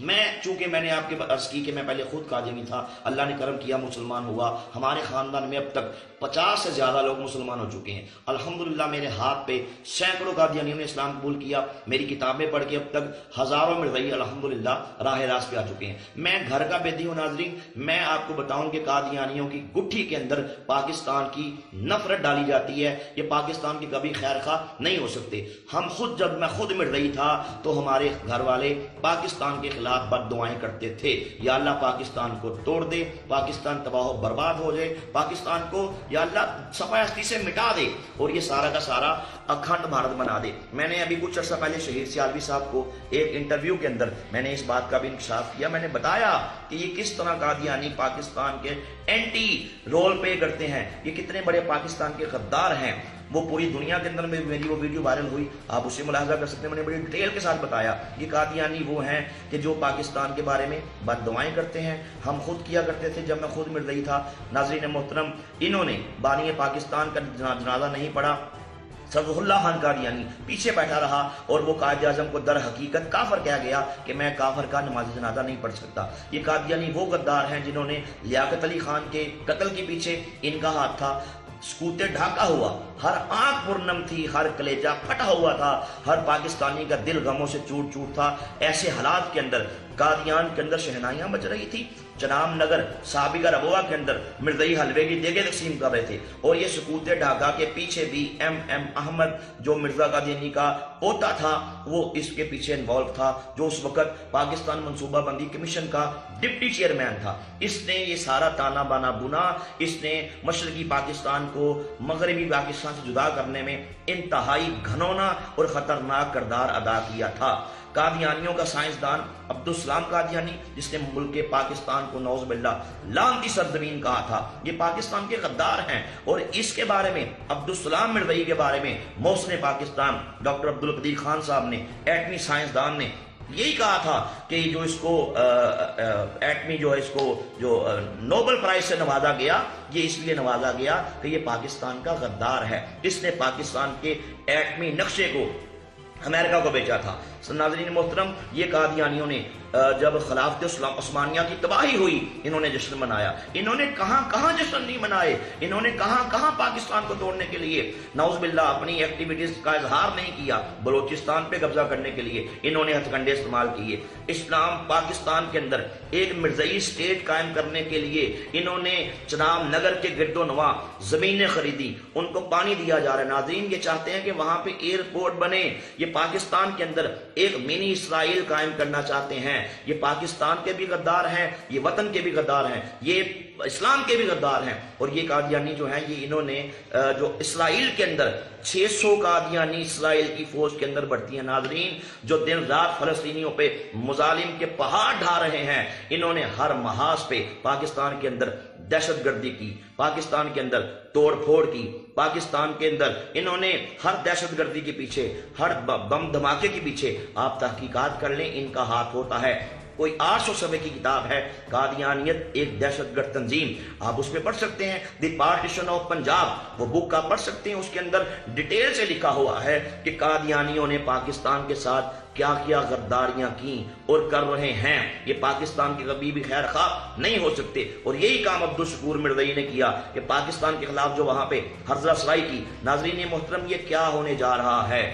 میں چونکہ میں نے آپ کے عرض کی کہ میں پہلے خود قادیانی تھا، اللہ نے کرم کیا مسلمان ہوا، ہمارے خاندان میں اب تک 50 سے زیادہ لوگ مسلمان ہو چکے ہیں الحمدللہ۔ میرے ہاتھ پہ سینکڑوں قادیانیوں نے اسلام قبول کیا، میری کتابیں پڑھ کے اب تک ہزاروں مرزئی الحمدللہ راہ راست پہ آ چکے ہیں۔ میں گھر کا بیدی ہوں ناظرین، میں آپ کو بتاؤں کہ قادیانیوں کی گٹھی کے اندر پاکستان کی نفرت ڈالی جاتی ہے، یہ پاکستان کے کبھی خیر خواہ نہیں ہو سکتے۔ ہم خود جب میں خود مرزئی تھا تو ہمارے گھر والے پاکستان کے خلاف بد دعائیں کرتے تھے، یا اللہ پاکستان کو توڑ دے، پاکستان تباہ و برباد ہو جائے، پاکستان کو یا اللہ صفحہ ہستی سے مٹا دے اور یہ سارا کا سارا اکھنڈ بھارت بنا دے۔ میں نے ابھی کچھ عرصہ پہلے شہید سیالوی صاحب کو ایک انٹرویو کے اندر میں نے اس بات کا بھی انکشاف کیا، میں نے بتایا کہ یہ کس طرح قادیانی پاکستان کے اینٹی رول پلے کرتے ہیں، یہ کتنے بڑے پاکستان کے غدار ہیں۔ وہ پوری دنیا کے اندر میری وہ ویڈیو وائرل ہوئی، آپ اسے ملاحظہ کر سکتے ہیں، میں نے بڑی ڈیٹیل کے ساتھ بتایا یہ قادیانی وہ ہیں کہ جو پاکستان کے بارے میں بد دعائیں کرتے ہیں، ہم خود کیا کرتے تھے جب میں خود مرزئی تھا۔ ناظرین محترم، انہوں نے بانی پاکستان کا جنازہ نہیں پڑھا، صفدر اللہ خان قادیانی پیچھے بیٹھا رہا اور وہ قائد اعظم کو در حقیقت کافر کہا گیا کہ میں کافر کا نماز جنازہ نہیں پڑھ سکتا۔ یہ قادیانی وہ غدار ہیں جنہوں نے لیاقت علی خان کے قتل کے پیچھے ان کا ہاتھ تھا، سکوتے ڈھاکا ہوا، ہر آنکھ پرنم تھی، ہر کلیجہ پھٹا ہوا تھا، ہر پاکستانی کا دل غموں سے چوٹ چوٹ تھا۔ ایسے حالات کے اندر قادیان کے اندر شہنائیاں بج رہی تھی، چنام نگر سابقہ ربوہ کے اندر مرزئی حلوے کی دیگیں تقسیم کر رہے تھے، اور یہ سکوت ڈھاکہ کے پیچھے بھی ایم احمد جو مرزا قادیانی کا پوتا تھا وہ اس کے پیچھے انوالو تھا، جو اس وقت پاکستان منصوبہ بندی کمیشن کا ڈپٹی چیئرمین تھا۔ اس نے یہ سارا تانا بانا بنا، اس نے مشرقی پاکستان کو مغربی پاکستان سے جدا کرنے میں انتہائی گھنونا اور خطرناک کردار ادا کیا تھا۔ قادیانیوں کا سائنسدان عبدالسلام قادیانی، جس نے ملک پاکستان کو نعوذ باللہ لعنتی سرزمین کہا تھا، یہ پاکستان کے غدار ہیں، اور اس کے بارے میں عبدالسلام مرزئی کے بارے میں محسن پاکستان ڈاکٹر عبدالقدیر خان صاحب نے، ایٹمی سائنسدان نے یہی کہا تھا کہ جو اس کو ایٹمی جو ہے اس کو جو نوبل پرائز سے نوازا گیا، یہ اس لیے نوازا گیا کہ یہ پاکستان کا غدار ہے، اس نے پاکستان کے ایٹمی نقشے کو امریکہ کو بیچا تھا۔ ناظرین محترم، یہ قادیانیوں نے جب خلافت عثمانیہ کی تباہی ہوئی انہوں نے جشن منایا، انہوں نے کہاں کہاں جشن نہیں منائے، انہوں نے کہاں کہاں پاکستان کو توڑنے کے لیے نعوذ باللہ اپنی ایکٹیویٹیز کا اظہار نہیں کیا، بلوچستان پہ قبضہ کرنے کے لیے انہوں نے ہتھ کنڈے استعمال کیے، اسلام پاکستان کے اندر ایک مرزئی اسٹیٹ قائم کرنے کے لیے انہوں نے چنام نگر کے گرد و نواح زمینیں خریدی، ان کو پانی دیا جا رہا ہے۔ ناظرین یہ چاہتے ہیں کہ وہاں پہ ایئرپورٹ بنے، یہ پاکستان کے اندر ایک منی اسرائیل قائم کرنا چاہتے ہیں، یہ پاکستان کے بھی غدار ہیں، یہ وطن کے بھی غدار ہیں، یہ اسلام کے بھی غدار ہیں، اور یہ قادیانی جو ہیں یہ انہوں نے جو اسرائیل کے اندر 600 قادیانی اسرائیل کی فوج کے اندر بڑھتی ہیں۔ ناظرین جو دن رات فلسطینیوں پہ مظالم کے پہاڑ ڈھا رہے ہیں، انہوں نے ہر محاذ پہ پاکستان کے اندر دہشت گردی کی، پاکستان کے اندر توڑ پھوڑ کی، پاکستان کے اندر انہوں نے ہر دہشت گردی کے پیچھے، ہر بم دھماکے کے پیچھے آپ تحقیقات کر لیں، ان کا ہاتھ ہوتا ہے۔ کوئی 800 صفحے کی کتاب ہے قادیانیت ایک دہشت گرد تنظیم، آپ اس پہ پڑھ سکتے ہیں، دی پارٹیشن آف پنجاب، وہ بک آپ پڑھ سکتے ہیں، اس کے اندر ڈیٹیل سے لکھا ہوا ہے کہ قادیانیوں نے پاکستان کے ساتھ کیا کیا غداریاں کی اور کر رہے ہیں، یہ پاکستان کے کبھی بھی خیر خواہ نہیں ہو سکتے، اور یہی کام عبدالشکور مرزئی نے کیا کہ پاکستان کے خلاف جو وہاں پہ حرزہ سرائی کی۔ ناظرین محترم یہ کیا ہونے جا رہا ہے؟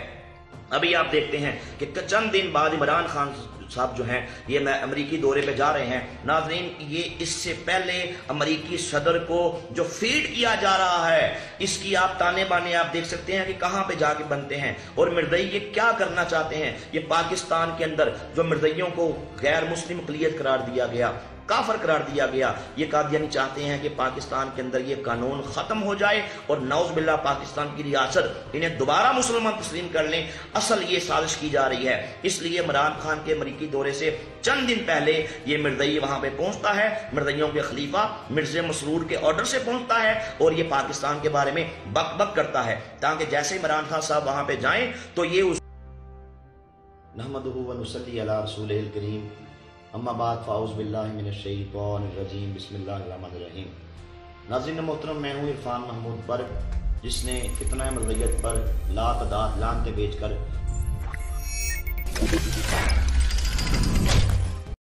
ابھی آپ دیکھتے ہیں کہ چند دن بعد عمران خان صاحب جو ہیں یہ امریکی دورے پہ جا رہے ہیں۔ ناظرین یہ اس سے پہلے امریکی صدر کو جو فیڈ کیا جا رہا ہے، اس کی آپ تانے بانے آپ دیکھ سکتے ہیں کہ کہاں پہ جا کے بنتے ہیں، اور مرزئی یہ کیا کرنا چاہتے ہیں۔ یہ پاکستان کے اندر جو مرزئیوں کو غیر مسلم اقلیت قرار دیا گیا، کافر قرار دیا گیا، یہ قادیانی چاہتے ہیں کہ پاکستان کے اندر یہ قانون ختم ہو جائے اور نعوذ باللہ پاکستان کی ریاست انہیں دوبارہ مسلمان تسلیم کر لیں۔ اصل یہ سازش کی جا رہی ہے، اس لیے عمران خان کے امریکی دورے سے چند دن پہلے یہ مرزئی وہاں پہ پہنچتا ہے، مرزئیوں کے خلیفہ مرزا مسرور کے آرڈر سے پہنچتا ہے، اور یہ پاکستان کے بارے میں بک بک کرتا ہے، تاکہ جیسے عمران خان صاحب وہاں پہ جائیں تو یہ نحمدہ و نصلی علی رسولہ الکریم، اما بعد فاعوذ باللہ من الشیطان الرجیم، بسم اللہ الرحمن الرحیم۔ ناظرین محترم، میں ہوں عرفان محمود پر، جس نے فتنہ مرزیت پر لا تعداد لعنتیں بیچ کر